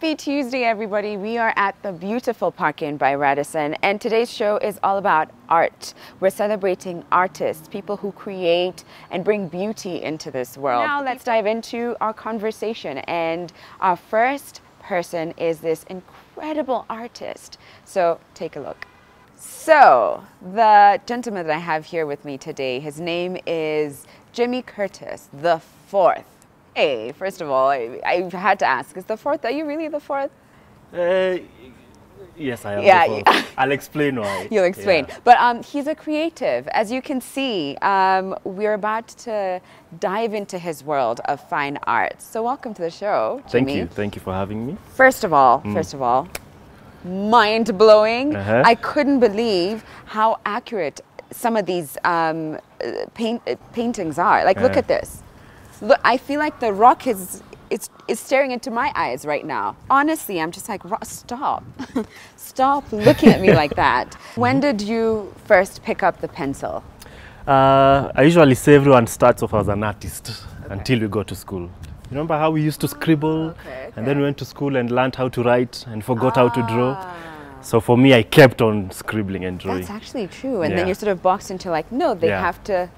Happy Tuesday, everybody. We are at the beautiful Park Inn by Radisson, and today's show is all about art. We're celebrating artists, people who create and bring beauty into this world. Now let's dive into our conversation, and our first person is this incredible artist. So take a look. So the gentleman that I have here with me today, his name is Jimmy Curtis the Fourth. Hey, first of all, I had to ask, is the fourth, are you really the fourth? Yes, I am the fourth. Yeah. I'll explain why. You'll explain. Yeah. But he's a creative. As you can see, we're about to dive into his world of fine arts. So welcome to the show, Jimmy. Thank you for having me. First of all, mind-blowing. I couldn't believe how accurate some of these paintings are. Like, look at this. Look, I feel like the rock is staring into my eyes right now. Honestly, I'm just like, stop. Stop looking at me like that. When did you first pick up the pencil? I usually say everyone starts off as an artist until we go to school. Remember how we used to scribble and then we went to school and learned how to write and forgot how to draw? So for me, I kept on scribbling and drawing. That's actually true. And then you're sort of boxed into like, no, they have to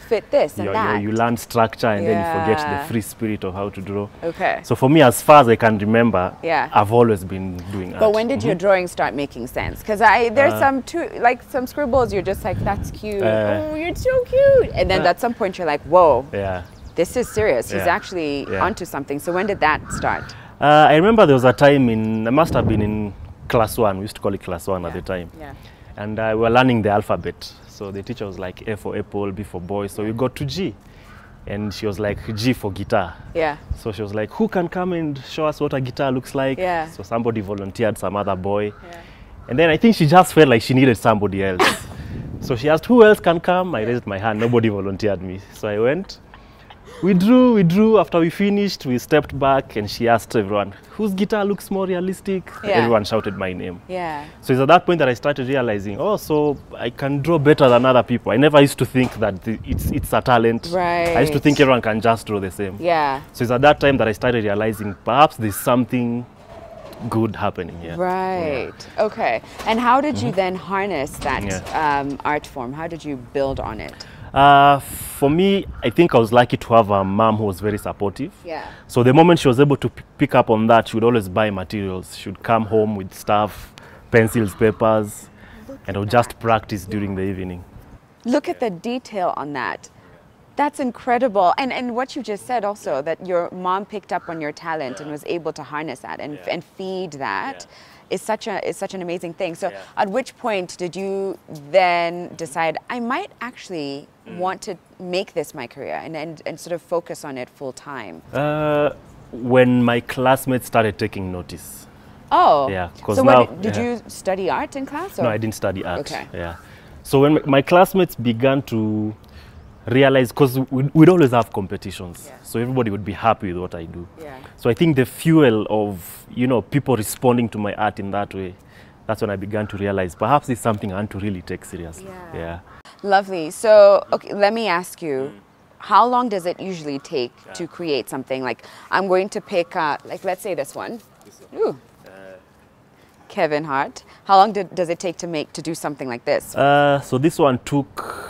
fit this and that. You learn structure and then you forget the free spirit of how to draw. Okay. So for me, as far as I can remember, I've always been doing art. But when did your drawing start making sense? Because there's some scribbles, you're just like, that's cute. Oh, you're so cute. And then at some point you're like, whoa, this is serious. He's actually onto something. So when did that start? I remember there was a time I must have been in class 1, we used to call it class 1 at the time. And we were learning the alphabet. So the teacher was like A for apple, B for boy. So we got to G. And she was like, G for guitar. So she was like, who can come and show us what a guitar looks like? So somebody volunteered, some other boy. And then I think she just felt like she needed somebody else. So she asked, who else can come? I raised my hand, nobody volunteered me. So I went. We drew. After we finished, we stepped back and she asked everyone, whose guitar looks more realistic? Everyone shouted my name. So it's at that point that I started realizing, oh, so I can draw better than other people. I never used to think that it's a talent. I used to think everyone can just draw the same. So it's at that time that I started realizing perhaps there's something good happening here. Okay. And how did you then harness that art form? How did you build on it? For me, I think I was lucky to have a mom who was very supportive. So the moment she was able to pick up on that, she would always buy materials. She would come home with stuff, pencils, papers, and I would just practice during the evening. Look at the detail on that. That's incredible. And what you just said also, that your mom picked up on your talent and was able to harness that and feed that. Is such an amazing thing. So at which point did you then decide, I might actually want to make this my career and sort of focus on it full time? When my classmates started taking notice. Oh. So now, did you study art in class? Or? No, I didn't study art. So when my classmates began to realize, because we'd always have competitions, so everybody would be happy with what I do. So I think the fuel of, people responding to my art in that way, that's when I began to realize perhaps it's something I want to really take seriously. Lovely. So, okay, let me ask you, how long does it usually take to create something? Like, I'm going to pick, like, let's say this one. Ooh. Kevin Hart. How long does it take to do something like this? So this one took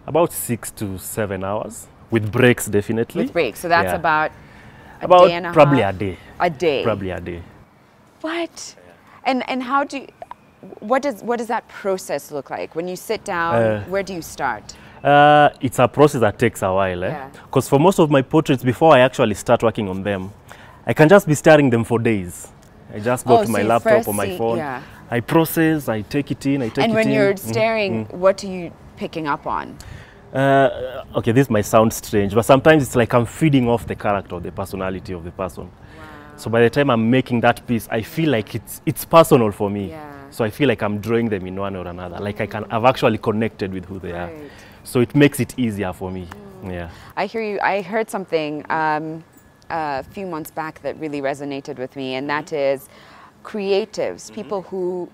about 6 to 7 hours, with breaks definitely. With breaks, so that's about day and a probably half? a day. A day? Probably a day. What? And how do you, what does that process look like? When you sit down, where do you start? It's a process that takes a while. Because for most of my portraits, before I actually start working on them, I can just be staring them for days. I just go to my laptop or my phone. I process, I take it in, And when you're staring, what are you picking up on? Okay, this might sound strange, but sometimes it's like I'm feeding off the character or the personality of the person. So by the time I'm making that piece, I feel like it's personal for me. So I feel like I'm drawing them in one or another. Like I've actually connected with who they are. So it makes it easier for me. I hear you. I heard something a few months back that really resonated with me, and that is creatives, people who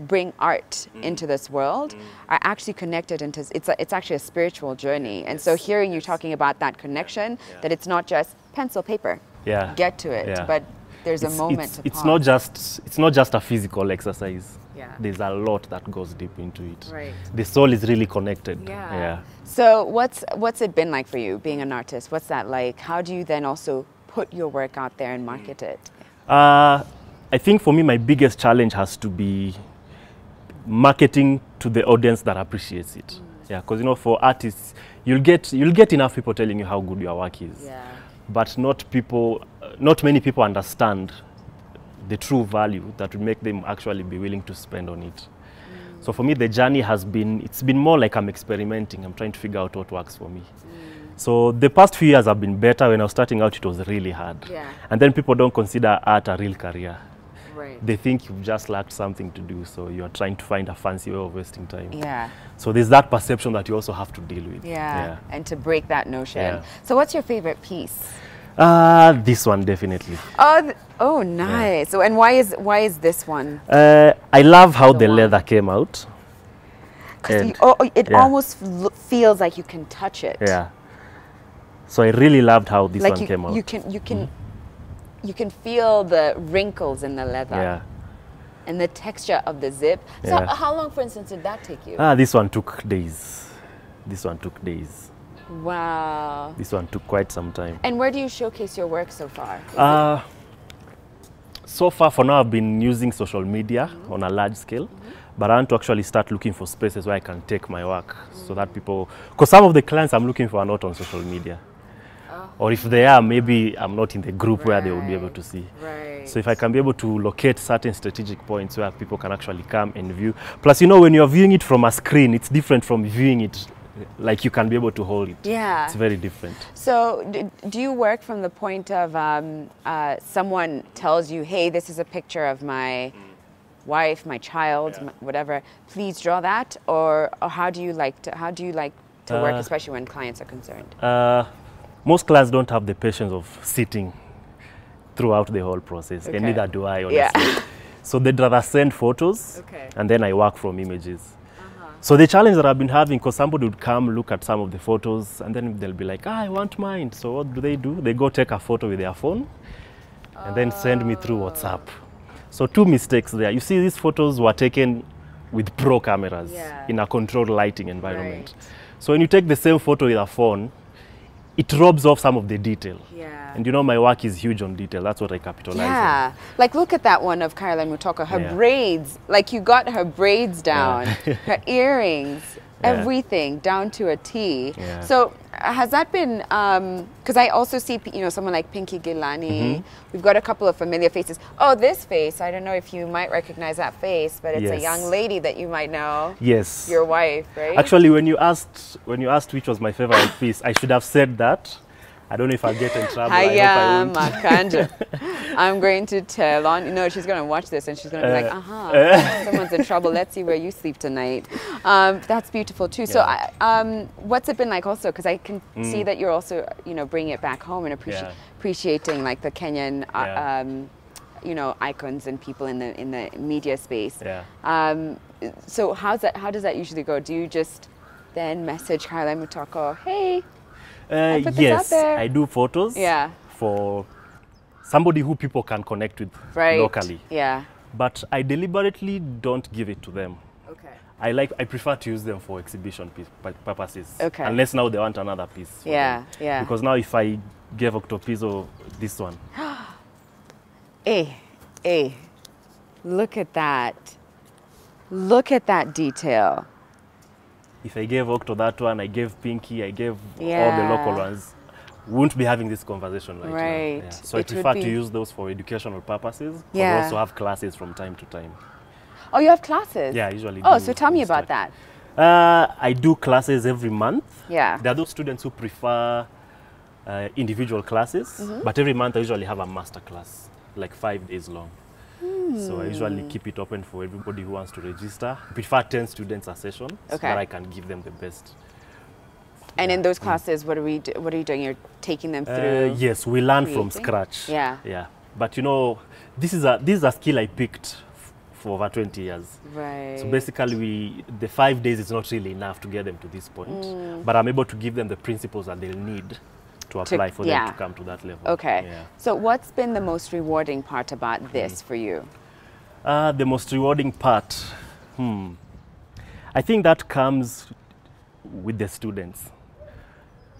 bring art into this world are actually connected into, it's actually a spiritual journey. And so hearing you talking about that connection, that it's not just pencil, paper, get to it, but there's a moment to pause. It's not just a physical exercise. Yeah. There's a lot that goes deep into it. Right. The soul is really connected. Yeah. So what's it been like for you being an artist? What's that like? How do you then also put your work out there and market it? I think for me, my biggest challenge has to be marketing to the audience that appreciates it. Yeah, because for artists, you'll get enough people telling you how good your work is. Yeah. But not many people understand the true value that would make them actually be willing to spend on it. So for me, the journey it's been more like I'm experimenting. I'm trying to figure out what works for me. So the past few years have been better. When I was starting out, it was really hard. Yeah. And then people don't consider art a real career. Right. They think you've just lacked something to do, so you're trying to find a fancy way of wasting time. Yeah. So there's that perception that you also have to deal with. Yeah. And to break that notion. Yeah. So what's your favorite piece? This one, definitely. Oh, nice. Yeah. So, and why is this one? I love how the leather came out. It almost feels like you can touch it. Yeah. So I really loved how this one came out. You can feel the wrinkles in the leather. Yeah. And the texture of the zip. So how long, for instance, did that take you? This one took days. Wow. This one took quite some time. And where do you showcase your work so far? So far, for now, I've been using social media on a large scale. But I want to actually start looking for spaces where I can take my work so that people... Because some of the clients I'm looking for are not on social media. Or if they are, maybe I'm not in the group where they will be able to see. Right. So if I can be able to locate certain strategic points where people can actually come and view. Plus, when you're viewing it from a screen, it's different from viewing it like you can be able to hold it. Yeah. It's very different. So do you work from the point of someone tells you, hey, this is a picture of my wife, my child, whatever, please draw that? Or how do you like to work, especially when clients are concerned? Most clients don't have the patience of sitting throughout the whole process, and neither do I, honestly. Yeah. So they'd rather send photos, and then I work from images. So the challenge that I've been having, because somebody would come look at some of the photos, and then they'll be like, I want mine. So what do? They go take a photo with their phone, and then send me through WhatsApp. So two mistakes there. You see, these photos were taken with pro cameras in a controlled lighting environment. Right. So when you take the same photo with a phone, it robs off some of the detail. Yeah. And my work is huge on detail. That's what I capitalize on. Yeah. Like, look at that one of Caroline Mutoko. Her braids, like you got her braids down, her earrings, everything down to a T. Yeah. So has that been, because I also see, someone like Pinky Gilani. We've got a couple of familiar faces. Oh, this face, I don't know if you might recognize that face, but it's a young lady that you might know. Yes. Your wife, right? Actually, when you asked which was my favorite piece, I should have said that. I don't know if I'll get in trouble. I'm going to tell on. She's going to watch this and she's going to be like, someone's in trouble. Let's see where you sleep tonight. That's beautiful too. Yeah. So, what's it been like also? Because I can see that you're also, bringing it back home and appreciating like the Kenyan, icons and people in the media space. Yeah. So how does that usually go? Do you just then message Caroline Mutoko, hey? Yes, I do photos for somebody who people can connect with locally. Yeah. But I deliberately don't give it to them. Okay. I prefer to use them for exhibition purposes. Okay. Unless now they want another piece. Yeah. Because now if I gave Octopizzo this one. Hey, look at that. Look at that detail. If I gave Octo that one, I gave Pinky, I gave all the local ones, we wouldn't be having this conversation right now. Yeah. So I prefer to use those for educational purposes, but we also have classes from time to time. Oh, you have classes? Yeah, I usually do. Oh, so tell me about that. I do classes every month. Yeah. There are those students who prefer individual classes, but every month I usually have a master class, like 5 days long. So I usually keep it open for everybody who wants to register. I prefer 10 students a session so that I can give them the best. And in those classes, what are you doing? You're taking them through? Yes, we learn from scratch. Yeah. But this is a skill I picked for over 20 years. Right. So basically, the 5 days is not really enough to get them to this point. But I'm able to give them the principles that they'll need to apply for them to come to that level. Okay. Yeah. So what's been the most rewarding part about this for you? The most rewarding part, I think that comes with the students.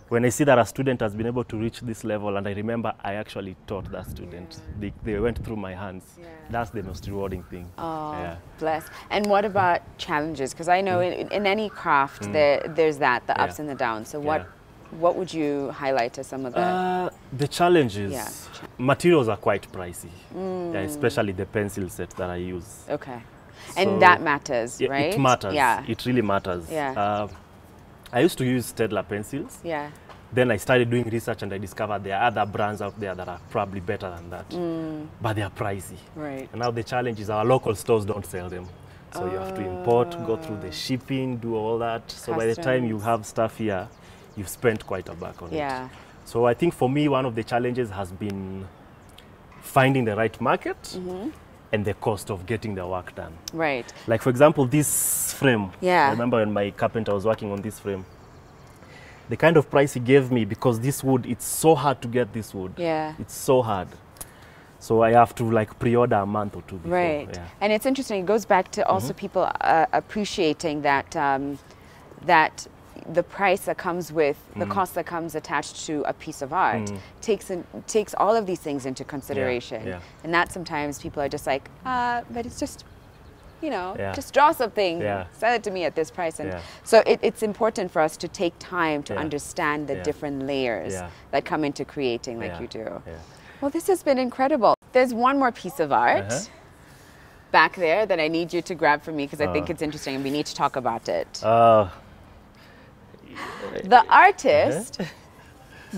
When I see that a student has been able to reach this level, and I remember I actually taught that student. They went through my hands. That's the most rewarding thing. Oh, bless. And what about challenges? Because I know in any craft, there's the ups and the downs. So what would you highlight as some of the challenges? Materials are quite pricey, especially the pencil set that I use. Okay. And that matters, right? It matters. Yeah. It really matters. Yeah. I used to use Stedler pencils. Yeah. Then I started doing research and I discovered there are other brands out there that are probably better than that, but they are pricey. Right. And now the challenge is our local stores don't sell them. So you have to import, go through the shipping, do all that. So by the time you have stuff here, you've spent quite a buck on it. So I think for me, one of the challenges has been finding the right market and the cost of getting the work done. Right. Like for example, this frame. Yeah. I remember when my carpenter was working on this frame. The kind of price he gave me, because this wood, it's so hard to get this wood. Yeah. It's so hard. So I have to like pre-order a month or two before. Right. Yeah. And it's interesting, it goes back to also people appreciating that that the price that comes with, the cost that comes attached to a piece of art takes all of these things into consideration. And that sometimes people are just like, but it's just, you know, just draw something, sell it to me at this price. And so it's important for us to take time to understand the different layers that come into creating like you do. Well, this has been incredible. There's one more piece of art back there that I need you to grab for me because I think it's interesting and we need to talk about it. The artist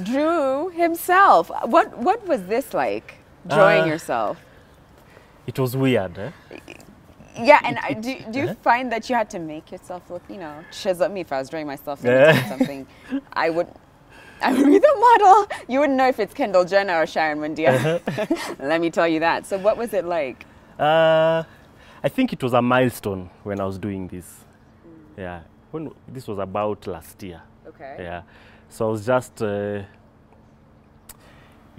drew himself. What was this like, drawing yourself? It was weird, eh? Yeah, and do you find that you had to make yourself look, you know, chisel me if I was drawing myself something, I would be the model. You wouldn't know if it's Kendall Jenner or Sharon Mundia. Let me tell you that. So what was it like? I think it was a milestone when I was doing this. Yeah, this was about last year. Okay. Yeah, so I was just, it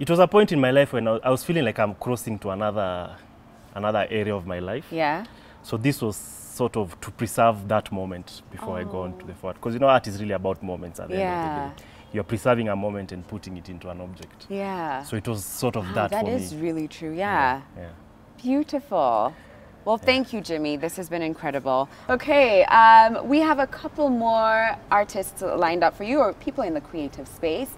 was a point in my life when I was feeling like I'm crossing to another area of my life. Yeah. So this was sort of to preserve that moment before I go on to the forward. Because you know, art is really about moments at the end of the day. You're preserving a moment and putting it into an object. Yeah. So it was sort of that for me. That is really true, yeah. Beautiful. Well, thank you, Jimmy. This has been incredible. Okay, we have a couple more artists lined up for you, or people in the creative space.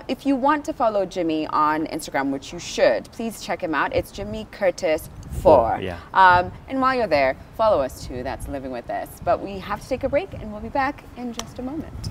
If you want to follow Jimmy on Instagram, which you should, please check him out. It's Jimmy Curtis 4. And while you're there, follow us too. That's Living With This. But we have to take a break, and we'll be back in just a moment.